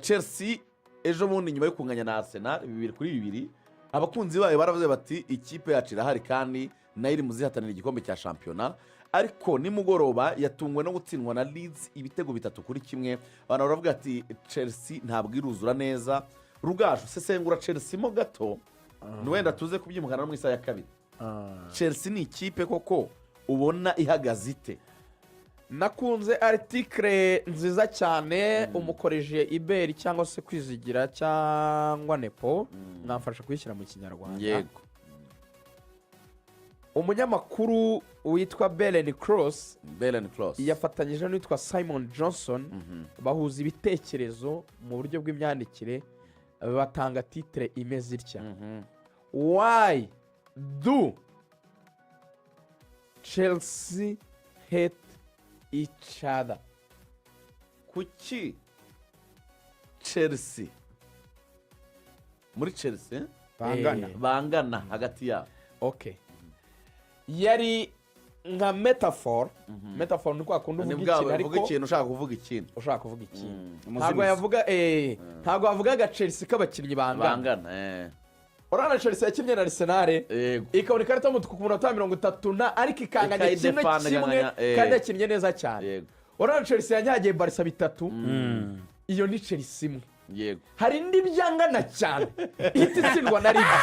Chelsea ejo bundi nyuma yo kunganya na Arsenal 2-2 abakunzi bayo baravuze bati ikipe yacu irahari kandi nayo iri muzihatanira igikombe cya shampiyona ariko nimugoroba yatungwe no gutsindwa na Leeds ibitego 3-1 abantu baravuga ati Chelsea ntabwo iruzura neza Rugaju sesengura Chelsea mo gato wenda tuze kubyimukana no mu isaha ya kabiri Chelsea ni ikipe koko ubona ihagaze ite? Nakunze article nziza cyane umukoreje iberi cyangwa se kwizigira cyangwa nepo mwamfasha kuyishyira mu kinyarwanda. Yego. Umunyamakuru witwa Belen Cross yafatanyije n'uwitwa Simon Johnson bahuza ibitekerezo mu buryo bw'imyandikire batanga titre imeze itya. Why do Chelsea hate each other? Kuki Chelsea muri Chelsea bangana hagati yabo. Okay. Yari nka metaphor ni kwa kundi uvuga ikintu ariko ushaka kuvuga ikintu ntabwo yavugaga Chelsea k'abakinnyi bangana. Urana Chelsea yakinnye na Arsenal ikabona ikarita y'umutuku ku munota 30 ariko ikanganya kimwe kandi yakinnye neza cyane. Urana Chelsea yanyagiye Barca 3 iyo ni Chelsea imwe. Yego. Hari indi byangana cyane ititsindwa na Liga.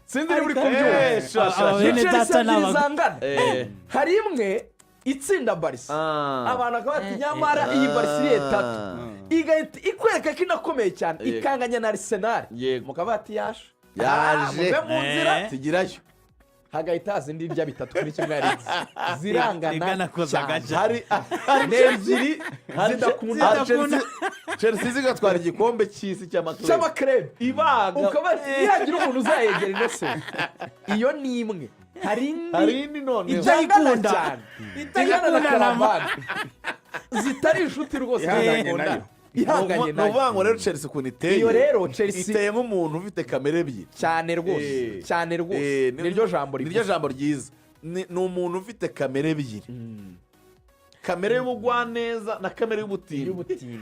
Sinzi uri kubyumva. Hari imwe itsinda Barca abantu akabati nyamara iyi Barca iri 3 igahita ikwereka ko inakomeye cyane ikanganya na Arsenal mukabati yaje mu nzira tugirayo hagahita haza indi irya 3 kuri kimwe ari zirangana hari ebyiri zidakunda Chelsea zigatwara igikombe cy'isi cy'amakrebe ibanga ukabati yagira umuntu uzayegera inose iyo ni imwe hari indi none idakunda cyane idakunda zitari inshuti rwose zidakunda ihanganye nayo nuvango rero Chelsea kuntu iteye iyo rero Chelsea iteye nk'umuntu ufite kamere ebyiri cyane rwose niryo jambo ryiza ni umuntu ufite kamere ebyiri kamere y'ubugwaneza na kamere y'ubutindi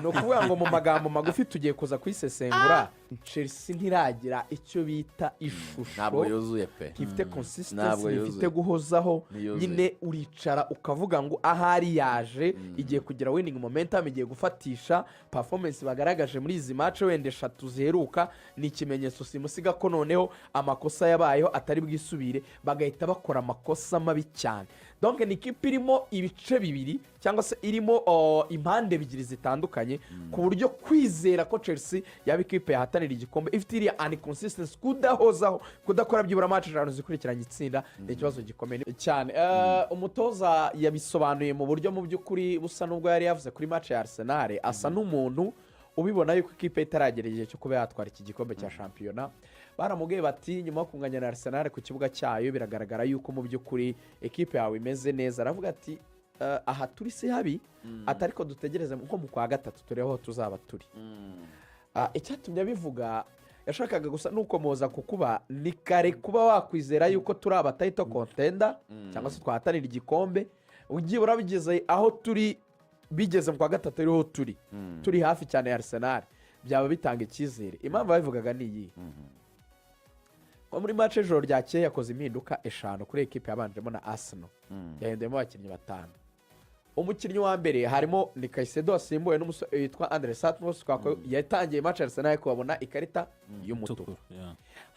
no kuvuga ngo mu magambo magufi tugiye kuza kwisesengura Chelsea ntiragira icyo bita ishusho ntabwo yuzuye pe ifite consistency ifite guhozaho nyine uricara ukavuga ngo ahari yaje igiye kugira winning momentum igiye gufatisha performance bagaragaje muri izi match wende 3 ziheruka ni ikimenyetso simusiga ko noneho amakosa yabayeho atari bwisubire bagahita bakora amakosa mabi cyane. Donc ni ikipe irimo ibice bibiri cyangwa se irimo impande ebyiri zitandukanye ku buryo kwizera ko Chelsea yaba ikipe yahatanira igikombe ifite iriya inconsistency kudahozaho kudakora byibura match 5 zikurikiranye itsinda ikibazo gikomeye cyane. Umutoza yabisobanuye mu buryo mu by'ukuri busa nubwo yari yavuze kuri match ya Arsenal asa n'umuntu ubibona yuko ikipe itaragereje cyo kuba yatwara iki gikombe cya shampiyona. Baramubwiye bati nyuma yo kunganya na Arsenal ku kibuga cyayo biragaragara yuko mu by'ukuri ekipe yawe imeze neza. Aravuga ati aha turi se habi atariko dutegereze nko mu kwa gatatu tureho tuzaba turi. Icyatumye bivuga yashakaga gusa nuko moza kukuba ni kare kuba wakwizera yuko turi aba title contender cyangwa se twahatanira igikombe ugiye urabigeze aho turi bigeze mu kwa gatatu ariho turi hafi cyane ya Arsenal byaba bitanga icyizere. Impamvu babivugaga ni iyi muri match ejo ryakeye yakoze impinduka 5 kuri ekipe yabanjemo na Arsenal yahindemo abakinnyi 5. Umukinnyi wa mbere harimo ni Caicedo asimbuye n'umusore witwa Andre Santos kwako yatangiye match Arsenal ko babona ikarita y'umutuku.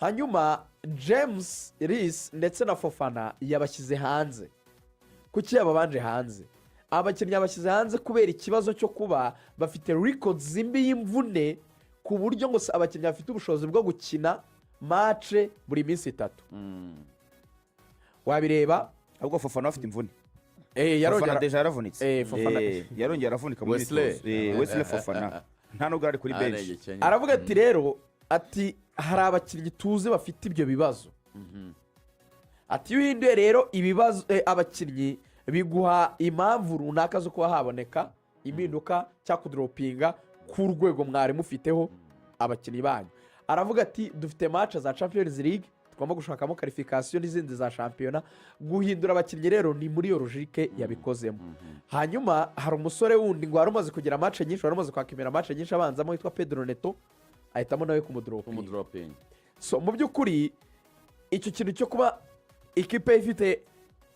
Hanyuma James Reese ndetse na Fofana yabashyize hanze. Kuki yababanje hanze? Abakinnyi abashyize hanze kubera ikibazo cyo kuba bafite records zimbi y'imvune ku buryo ngo abakinnyi bafite ubushobozi bwo gukina match buri minsi 3. Wabireba ahubwo Fofana afite imvune. Yarongera deja yaravunitse. Fofana yarongera avunika muri Wesley Fofana nta nubwo ari kuri bench. Aravuga ati rero ati hari abakinnyi tuzi bafite ibyo bibazo. Ati uhinduye rero ibibazo abakinnyi biguha impamvu runaka zo kuba haboneka impinduka cya kudropinga ku rwego mwari mufiteho abakinnyi banyu. Aravuga ati dufite match za Champions League tugomba gushakamo qualification n'izindi za shampiyona. Guhindura abakinnyi rero ni muri iyo logique yabikozemo. Hanyuma hari umusore wundi ngo wari umaze kugira match nyinshi, wari umaze kwakimira match nyinshi abanzamo witwa Pedro Neto, ahitamo nawe kumudroping. So mu by'ukuri icyo kintu cyo kuba ikipe ifite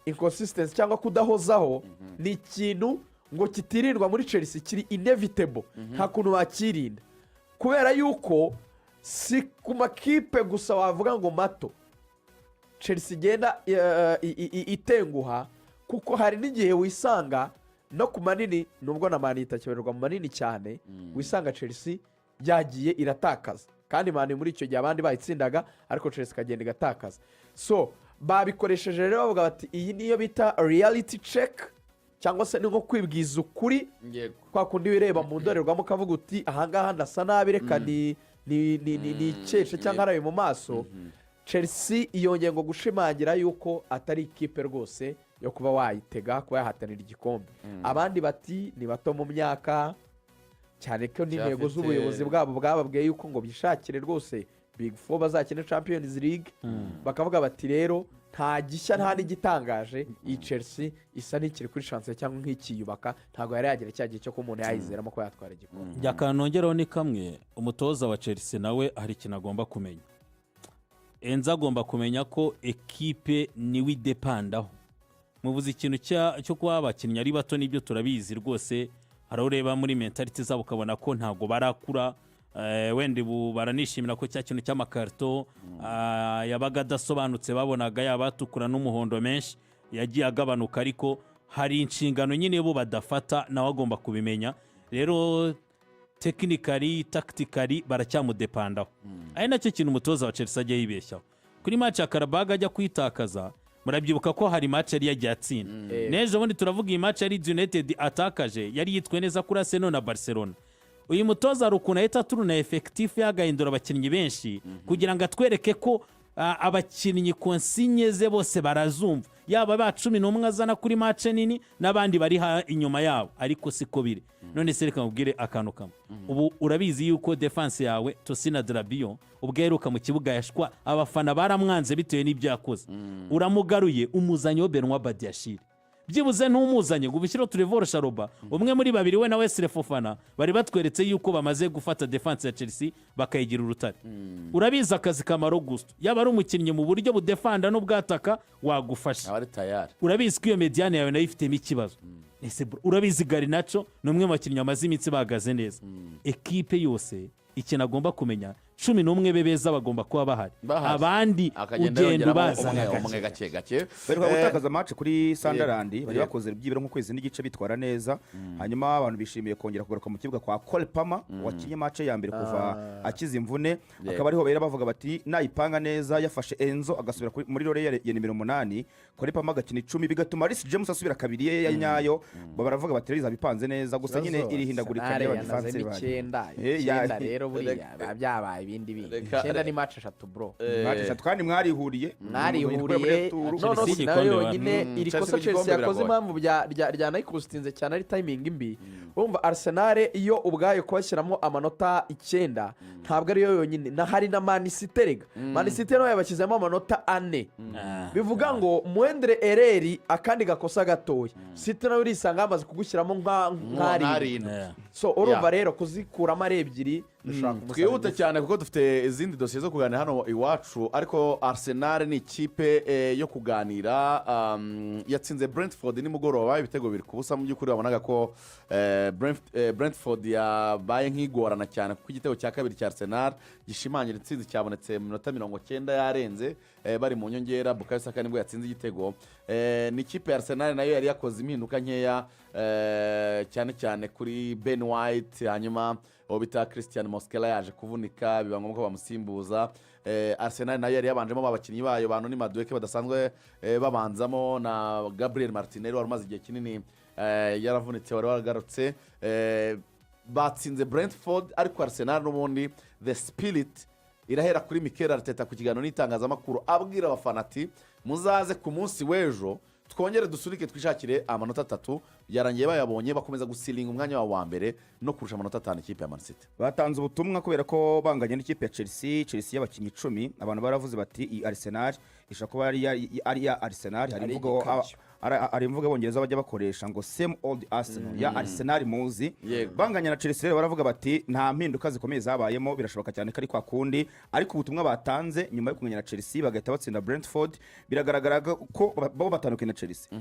inconsistency cyangwa kudahozaho ni ikintu ngo kitirirwa muri Chelsea, kiri inevitable, nta kuntu bakirinda, kubera yuko si ku makipe gusa wavuga ngo mato Chelsea igenda itenguha, kuko hari n'igihe wisanga no ku manini, nubwo na mani itakiberwa mu manini cyane, wisanga Chelsea yagiye iratakaza, kandi mani muri icyo gihe abandi bayitsindaga ariko Chelsea ikagenda igatakaza. So babikoresheje rero bavuga bati iyi niyo bita reality check, cyangwa se ni nko kwibwiza ukuri, kwa kundi wireba mu ndorerwamo ukavuga uti ahangaha ndasa nabi, reka ni ikeshe cyangwa arabe mu maso. Chelsea iyongeye ngo gushimangira yuko atari ikipe rwose yo kuba wayitega kuba yahatanira igikombe. Abandi bati ni bato mu myaka, cyane ko n'intego z'ubuyobozi bwabo bwababwiye yuko ngo bishakire rwose Big Four bazakina Champions League. Bakavuga bati rero nta gishya nta n'igitangaje, iyi Chelsea isa n'ikiri kuri chance cyangwa nk'ikiyubaka, ntabwo yari yagira cya gihe cyo ko umuntu yayizeramo ko yatwara igikombe. Yakanongeraho ni kamwe, umutoza wa Chelsea nawe hari ikintu agomba kumenya. Enza agomba kumenya ko ekipe niwe idepandaho. Muvuze ikintu cyo kuba abakinnyi ari bato, nibyo turabizi rwose, hari ureba muri mentality zabo ukabona ko ntago barakura. Wende baranishimira ko cya kintu cy'amakarito yabaga adasobanutse babonaga yabatukura n'umuhondo menshi yagiye agabanuka, ariko hari inshingano nyine bo badafata, nawe agomba kubimenya. Rero technically tactically baracyamudepandaho. Ari nacyo kintu umutoza wa Chelsea ajya yibeshyaho. Kuri match ya Karabag ajya kwitakaza, murabyibuka ko hari match yari yagiye atsinda. Nejo bundi turavuga iyi match yari United atakaje, yari yitwe neza kuri Arsenal na Barcelona. Uyu mutoza ari ukuntu ahita turuna effective yagahindura abakinnyi benshi kugira ngo atwereke ko abakinnyi konsinye ze bose barazumva, yaba ba 11 azana kuri match nini n'abandi bari inyuma yabo, ariko siko biri. None se reka mubwire akantu kamwe, ubu urabizi yuko defense yawe Tosina Drabio ubweruka mu kibuga yashwa, abafana baramwanze bitewe n'ibyo yakoze. Uramugaruye umuzanyo Benoit Badiashile, byibuze ntumuzanye ngo ubishyire Trevor Sharoba, umwe muri babiri we na Wesley Fofana bari batweretse yuko bamaze gufata defense ya Chelsea bakayigira urutare. Urabiza akazi kamaro gusto, yaba ari umukinnyi mu buryo budefanda n'ubwataka wagufasha, abari tayari. Urabizi ko iyo mediane yawe nayo ifitemo ikibazo. Ese urabizi Garinacho ni umwe mu bakinnyi amaze imitsi bahagaze neza. Ekipe yose ikintu agomba kumenya, 11 bebeza bagomba kuba bahari, abandi ugenda bazana umwe gake gake. Bari gutakaza match kuri Sunderland, bari bakoze byibiro nko kwezi n'igice bitwara neza. Hanyuma abantu bishimiye kongera kugaruka mu kibuga kwa Cole Palmer wakinye match ya mbere kuva akiza imvune, akaba ariho bera bavuga bati nayipanga neza, yafashe Enzo agasubira muri role ya nimero 8, Cole Palmer agakina 10, bigatuma Reece James asubira kabiri ya nyayo. Baravuga bati reza bipanze neza, gusa nyine irihindagurika y'aba defense bari rero buriya byabaye ibindi bintu. Cyenda ni match 3 bro, match 3 kandi mwarihuye no sinayo yonyine iri kosa Chelsea yakoze impamvu bya nayikostinze cyane ari timing imbi. Urumva Arsenal iyo ubwayo kwashyiramo amanota 9 ntabwo ari yo yonyine, na hari na Man City rega. Man City no yabashyizemo amanota 4, bivuga ngo muendere ereri akandi gakosa gatoya City nawe urisanga amaze kugushyiramo nk'ari. So urumva rero kuzikuramo ari ebyiri. Twihute cyane kuko dufite izindi dosiye zo kuganira hano iwacu, ariko Arsenal ni ikipe yo kuganira. Yatsinze Brentford nimugoroba ibitego biri kubusa. Mu by'ukuri wabonaga ko Brentford yabaye nk'igorana cyane kuko igitego cya kabiri cya Arsenal gishimangira intsinzi cyabonetse mu minota 90 yarenze, bari mu nyongera. Bukayo Saka nibwo yatsinze igitego. Ni ikipe ya Arsenal nayo yari yakoze impinduka nkeya, cyane cyane kuri Ben White, hanyuma obita Christian Moskela yaje kuvunika biba ngombwa ko bamusimbuza. Arsenal nayo yari yabanjemo abakinnyi bayo bantu ni Madueke badasanzwe babanzamo na Gabriel Martinelli wari umaze igihe kinini yaravunitse wari wagarutse. Batsinze Brentford, ariko Arsenal n'ubundi the spirit irahera kuri Mikel Arteta ku kiganiro n'itangazamakuru abwira abafana ati muzaze ku munsi w'ejo twongere dusurike twishakire amanota 3 yarangiye bayabonye bakomeza gusilinga umwanya wa mbere no kurusha amanota 5 ikipe ya Man City. batanze ubutumwa kubera ko banganye n'ikipe ya Chelsea y'abakinnyi 10 abantu baravuze bati iyi Arsenal ishaka kuba ari ya Arsenal hari imvugo abongereza bajya bakoresha ngo same old Arsenal ya Arsenal muzi banganya na Chelsea baravuga bati nta mpinduka zikomeye zabayemo birashoboka cyane kari kwa kundi ariko ubutumwa batanze nyuma yo kunganya na Chelsea bagahita batsinda Brentford biragaragara ko babo batandukanye na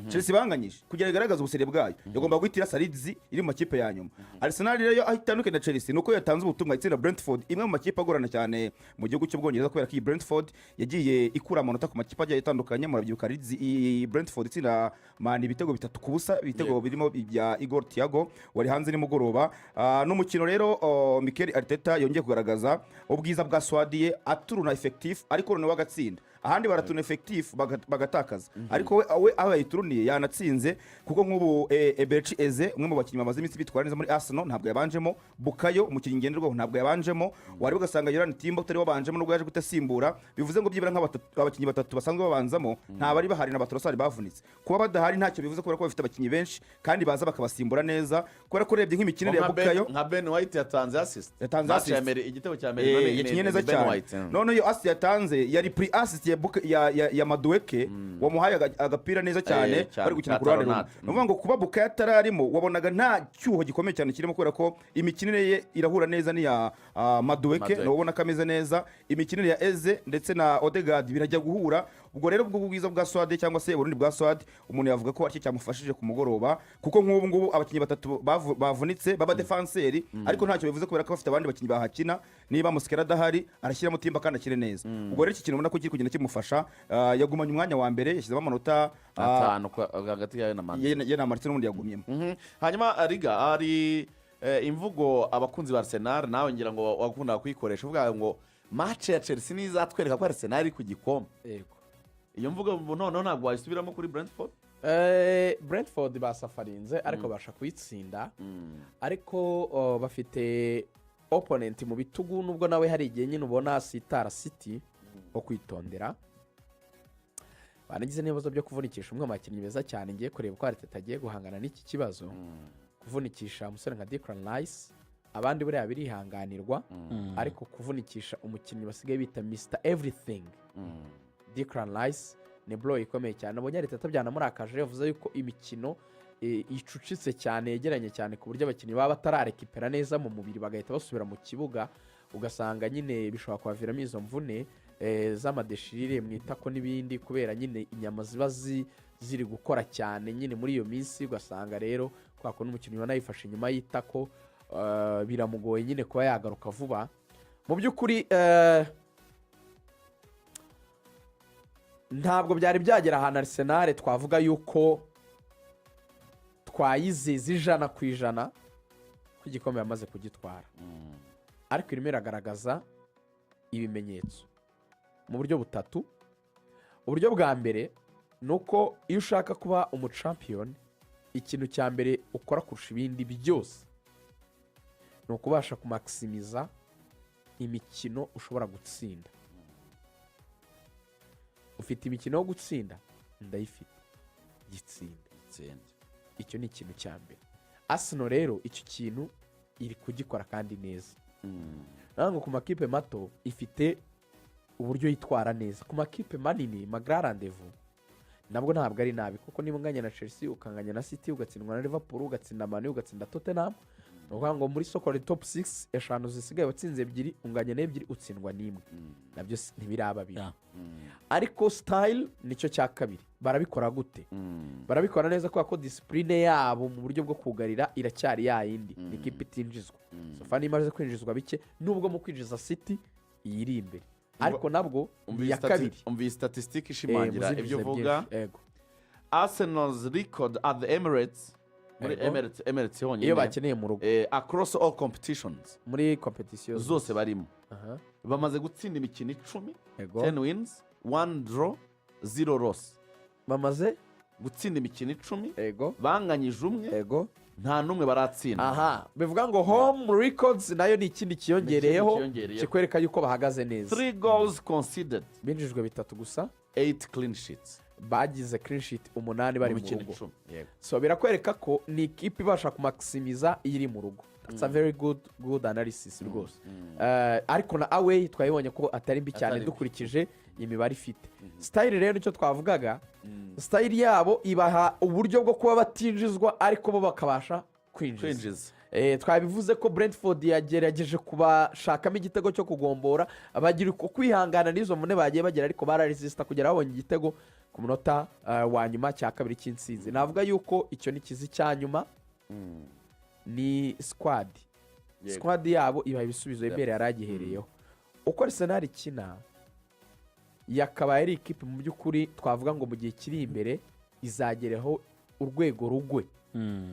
Chelsea banganyije kugira igaragaza ubusere bwayo yagomba guhitira Salids iri mu makipe ya nyuma. Arsenal rero ahitandukanye na Chelsea nuko yatanze ubutumwa itsinda Brentford imwe mu makipe agorana cyane mu gihugu cy'Ubwongereza kubera ko iyi Brentford yagiye ikura amanota ku makipe agiye atandukanye murabyibuka iyi Brentford itsinda Man ibitego 3-0 ibitego birimo bya Igor Thiago wari hanze nimugoroba n'umukino rero Mikel Arteta yongeye kugaragaza ubwiza bwa Swadiye aturuna effective ariko none wagatsinda ahandi baratuna effective bagatakaza ariko we abayituruniye yanatsinze kuko nk'ubu Eberechi Eze umwe mu bakinnyi bamaze iminsi bitwara neza muri Arsenal ntabwo yabanjemo Bukayo umukinnyi ngenderwaho ntabwo yabanjemo wari ugasanga Yoran Timbo utari wabanjemo nubwo yaje gutasimbura bivuze ngo byibura nk'abakinnyi batatu basanzwe babanzamo nta bari bahari na Batrosari bavunitse kuba badahari ntacyo bivuze kubera ko bafite abakinnyi benshi kandi baza bakabasimbura neza kubera ko urebye nk'imikinire ya Bukayo nka Ben White yatanze assist igitego cya mbere none yakinye neza cyane none yo assist yatanze yari pre assist ya Madueke wamuhaye agapira neza cyane bari gukina ku ruhande rumwe nuvuga ngo kuba Bukayo atararimo wabonaga nta cyuho gikomeye cyane kirimo kubera ko imikinire ye irahura neza ni ya Madueke no ubona kameze neza imikinire ya Eze ndetse na Odegaard birajya guhura ubwo rero ubwo bwiza bwa Swade cyangwa se Burundi bwa Swade umuntu yavuga ko aricyo cyamufashije ku mugoroba kuko nk'ubu ngubu abakinnyi batatu bavunitse baba defenseri ariko ntacyo bivuze kubera ko bafite abandi bakinnyi bahakina niba Muskera adahari arashyiramo timba kandi akire neza ubwo rero iki kintu ubona ko kiri kugenda kimufasha yagumanye umwanya wa mbere yashyizemo amanota 5 hagati yayo na Man ye na Martin n'undi yagumyemo hanyuma Riga ari imvugo abakunzi ba Arsenal nawe ngira ngo wakunda kuyikoresha uvuga ngo match ya Chelsea nizatwereka ko Arsenal ari ku gikombe yego iyo mvugo noneho ntabwo wayisubiramo kuri Brentford Brentford basafarinze ariko basha kuyitsinda ariko bafite opponent mu bitugu nubwo nawe hari igihe nyine ubona Sitara City wo kwitondera banagize n'ibibazo byo kuvunikisha umwe mu bakinnyi beza cyane ngiye kureba ko Arteta agiye guhangana n'iki kibazo kuvunikisha umusore nka Declan Rice abandi buriya birihanganirwa ariko kuvunikisha umukinnyi basigaye bita Mr Everything Declan Rice ni blow ikomeye cyane nabonye Arteta byanamurakaje yavuze yuko imikino icucitse cyane yegeranye cyane ku buryo abakinnyi baba batararekipera neza mu mubiri bagahita basubira mu kibuga ugasanga nyine bishobora kubaviramo izo mvune z'amadeshirire mu itako n'ibindi kubera nyine inyama ziba ziri gukora cyane nyine muri iyo minsi ugasanga rero kwa kuntu umukinnyi wanayifashe inyuma y'itako biramugoye nyine kuba yagaruka vuba mu by'ukuri ntabwo byari byagera ahantu Arsenal twavuga yuko twayizeza 100% ko igikombe yamaze kugitwara ariko irimo iragaragaza ibimenyetso mu buryo butatu uburyo bwa mbere ni uko iyo ushaka kuba umuchampion ikintu cya mbere ukora kurusha ibindi byose ni ukubasha kumakisimiza imikino ushobora gutsinda ufite imikino yo gutsinda ndayifite gitsinde icyo ni ikintu cya mbere Arsenal rero icyo kintu iri kugikora kandi neza ntabwo ku makipe mato ifite uburyo yitwara neza ku makipe manini magararandevu nabwo ntabwo ari nabi kuko niba unganya na Chelsea ukanganya na City ugatsindwa na Liverpool ugatsinda Man U ugatsinda Tottenham ni ukuvuga ngo muri soko ri top 6 eshanu zisigaye watsinze ebyiri unganya n'ebyiri utsindwa n'imwe nabyo ntibiraba biri ariko style nicyo cya kabiri barabikora gute barabikora neza kubera ko discipline yabo mu buryo bwo kugarira iracyari yayindi ikipe itinjizwa sofa nimaze kwinjizwa bike nubwo mu kwinjiza City iyiri imbere ariko nabwo ya kabiri umvi statistique ishimangira ibyo vuga Arsenal's record at the Emirates muri Emirates honyine iyo bakeneye mu rugo across all competitions muri competitions zose barimo bamaze gutsinda imikino 10 wins 1 draw 0 loss bamaze gutsinda imikino 10 ego banganyije umwe ego nta numwe baratsinda bivuga ngo home records nayo ni ikindi kiyongereyeho kikwereka yuko bahagaze neza 3 goals conceded binjijwe 3 gusa 8 clean sheets bagize clean sheet 8 bari mu mikino rugo 10. Yego. so birakwereka ko ni ikipe ibasha kumaximiza iyo iri mu rugo. That's a very good analysis rwose. Ariko na away twabibonye ko atari mbi cyane dukurikije imibare ifite. Style rero nicyo twavugaga, style yabo ibaha uburyo bwo kuba batinjizwa ariko bo bakabasha kwinjiza. Twabivuze ko Brentford yagerageje kubashakamo igitego cyo kugombora, abagira uko kwihangana n'izo mune bagiye bagera ariko bararesista kugera babonye igitego ku munota wa nyuma cya kabiri cy'insinzi. Navuga yuko icyo ni kizi cya nyuma ni squad yabo ibaha ibisubizo imbere yaragihereyeho. Uko Arsenal ikina yakabaye ari ikipe mu by'ukuri twavuga ngo mu gihe kiri imbere izagereho urwego rugwe,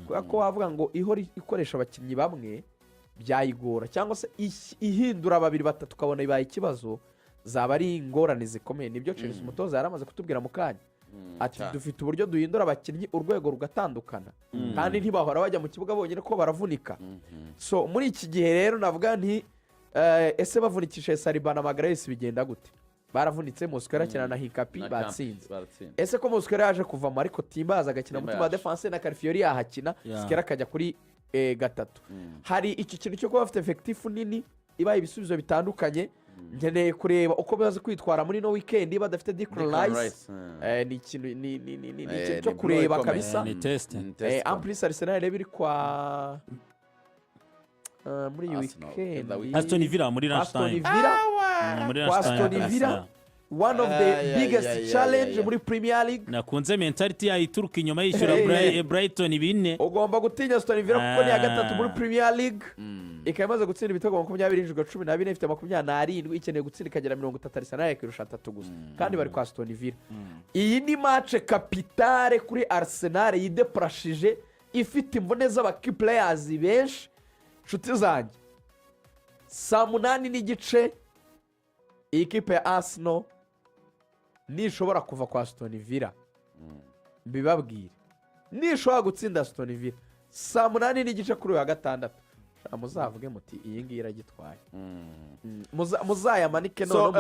kubera ko wavuga ngo ihora ikoresha abakinnyi bamwe byayigora, cyangwa se ihindura 2-3 ukabona ibaye ikibazo, zaba ari ingorane zikomeye. Nibyo Chelsea umutoza yaramaze kutubwira mu kanya ati dufite uburyo duhindura abakinnyi urwego rugatandukana, kandi ntibahora bajya mu kibuga bonyine ko baravunika. So muri iki gihe rero navuga nti ese bavunikisha Saliba na Magalhaes bigenda gute? Baravunitse, Mosquera akina na Hikapi batsinze. Ese ko Mosquera yaje kuvamo ariko Timbaza agakina mu tuma defense na Calafiori yahakina, Mosquera akajya kuri 3. Hari iki kintu cyo kuba bafite effective nini ibaye ibisubizo bitandukanye. Nkeneye kureba uko baza kwitwara muri no weekend badafite Declan Rice. Ni ikintu cyo kureba kabisa. Ni test. Amplis Arsenal rero biri kwa muri weekend Aston Villa muri lunchtime. Aston Villa one of the biggest challenge muri Premier League. Nakunze mentality ya ituruka inyuma yishyura Brighton 4. Ugomba gutinya Aston Villa kuko ni ya gatatu muri Premier League. Ikamaze gutsinda ibitego 27 ifite 27 ikeneye gutsinda ikagera 30 Arsenal yakirusha 3 gusa kandi bari kwa Aston Villa. Iyi ni match capitale kuri Arsenal yideprashije ifite imvune z'abaki players benshi. Nshuti zanjye, 8:30 iyi kipe ya Arsenal nishobora kuva kwa Aston Villa, mbibabwire nishobora gutsinda Aston Villa 8:30 kuri wa gatandatu, muzavuge muti iyi ngiyi iragitwaye. Muzayamanike none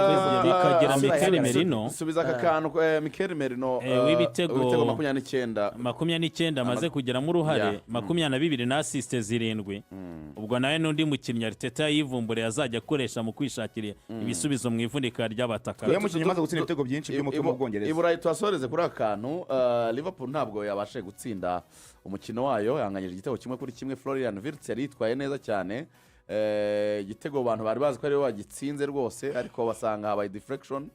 bikagira Mikel Merino. Subiza aka kantu Mikel Merino w'ibitego 29 amaze kugeramo uruhare 22 na assist 7. Ubwo nawe n'undi mukinnyi Arteta yivumbure yazajya akoresha mu kwishakira ibisubizo mu ivunika ry'abataka. Uyu mukinnyi amaze gutsinda ibitego byinshi by'umutwe mu Bwongereza. Iburayi twasoreze kuri akantu Liverpool ntabwo yabashe gutsinda umukino wayo, yanganyije igitego 1-1. Florian Wirtz yari yitwaye neza cyane, igitego abantu bari bazi ko ariwe wagitsinze rwose, ariko basanga habaye deflection.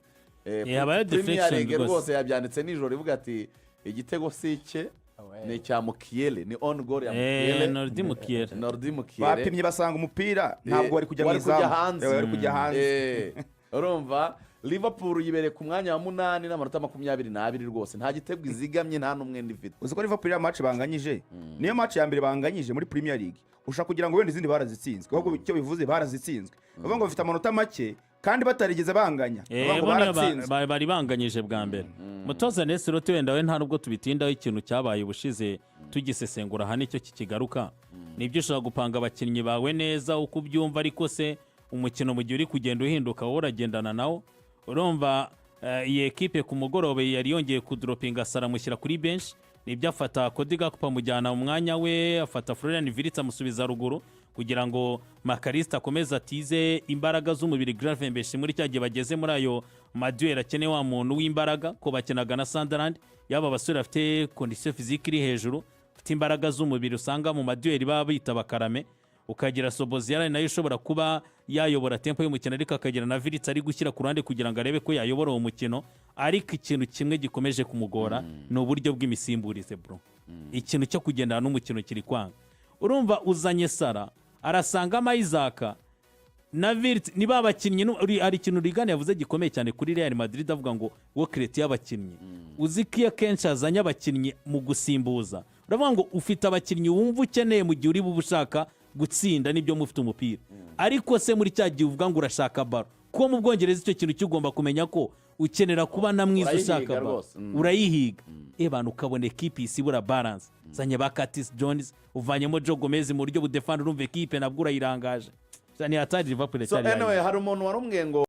Premier League rwose yabyanditse nijoro ivuga ati igitego si icye, ni cya Mukiele, ni on goal ya Mukiele. Nordi Mukiele bapimye basanga umupira ntabwo wari kujya mu izamu, wari kujya hanze. Urumva Liverpool yibereye ku mwanya wa 8 n'amanota 22 rwose, nta gitego izigamye, nta n'umwenda ifite. Uzi ko Liverpool ya match banganyije niyo match ya mbere banganyije muri Premier League. Ushaka kugira ngo wenda izindi barazitsinzwe, ahubwo icyo bivuze barazitsinzwe, bavuga ngo bafite amanota make kandi batarigeze banganya, bari banganyije bwa mbere. Mutoza Nesiroti wenda we nta nubwo tubitindaho, ikintu cyabaye ubushize tugisesengura hano icyo kikigaruka. Nibyo ushaka gupanga abakinnyi bawe neza uko ubyumva, ariko se umukino mu gihe uri kugenda uhinduka wowe uragendana nawo. Urumva iyi ekipe ku mugoroba yari yongeye kudropinga Sara mushyira kuri bench, nibyo afata Cody Gakpo amujyana mu mwanya we, afata Florian Wirtz amusubiza ruguru kugira ngo Makalista akomeze atize imbaraga z'umubiri Gravenberch muri cya gihe bageze muri ayo maduel akeneye wa muntu w'imbaraga ko bakinaga na Sunderland. Yaba abasore bafite condition physique iri hejuru, bafite imbaraga z'umubiri usanga mu maduel baba bita bakarame, ukagira Soboziara nayo ushobora kuba yayobora tempo y'umukino, ariko akagira na Wirtz ari gushyira ku ruhande kugira ngo arebe ko yayobora uwo mukino. Ariko ikintu kimwe gikomeje kumugora ni uburyo bw'imisimburize bro. Ikintu cyo kugendana n'umukino kiri kwanga. Urumva uzanye Sara arasanga Isaac na Wirtz niba abakinnyi ari ikintu Rigane yavuze gikomeye cyane kuri Real Madrid, avuga ngo wo create y'abakinnyi uzi ko iyo kenshi azanye abakinnyi mu gusimbuza, uravuga ngo ufite abakinnyi wumva ukeneye mu gihe uri bushaka gutsinda nibyo mufite umupira, ariko se muri cya gihe uvuga ngo urashaka baro, ko mu Bwongereza icyo kintu kigomba kumenya ko ukenera kuba na mwiza ushaka baro urayihiga. Abantu ukabona ekipe isibura balance, zanye ba Curtis Jones uvanyemo Joe Gomez mu buryo budefend, urumva ekipe nabwo urayirangaje. Ni atari Liverpool cyane. So anyway, hari umuntu warumwe ngo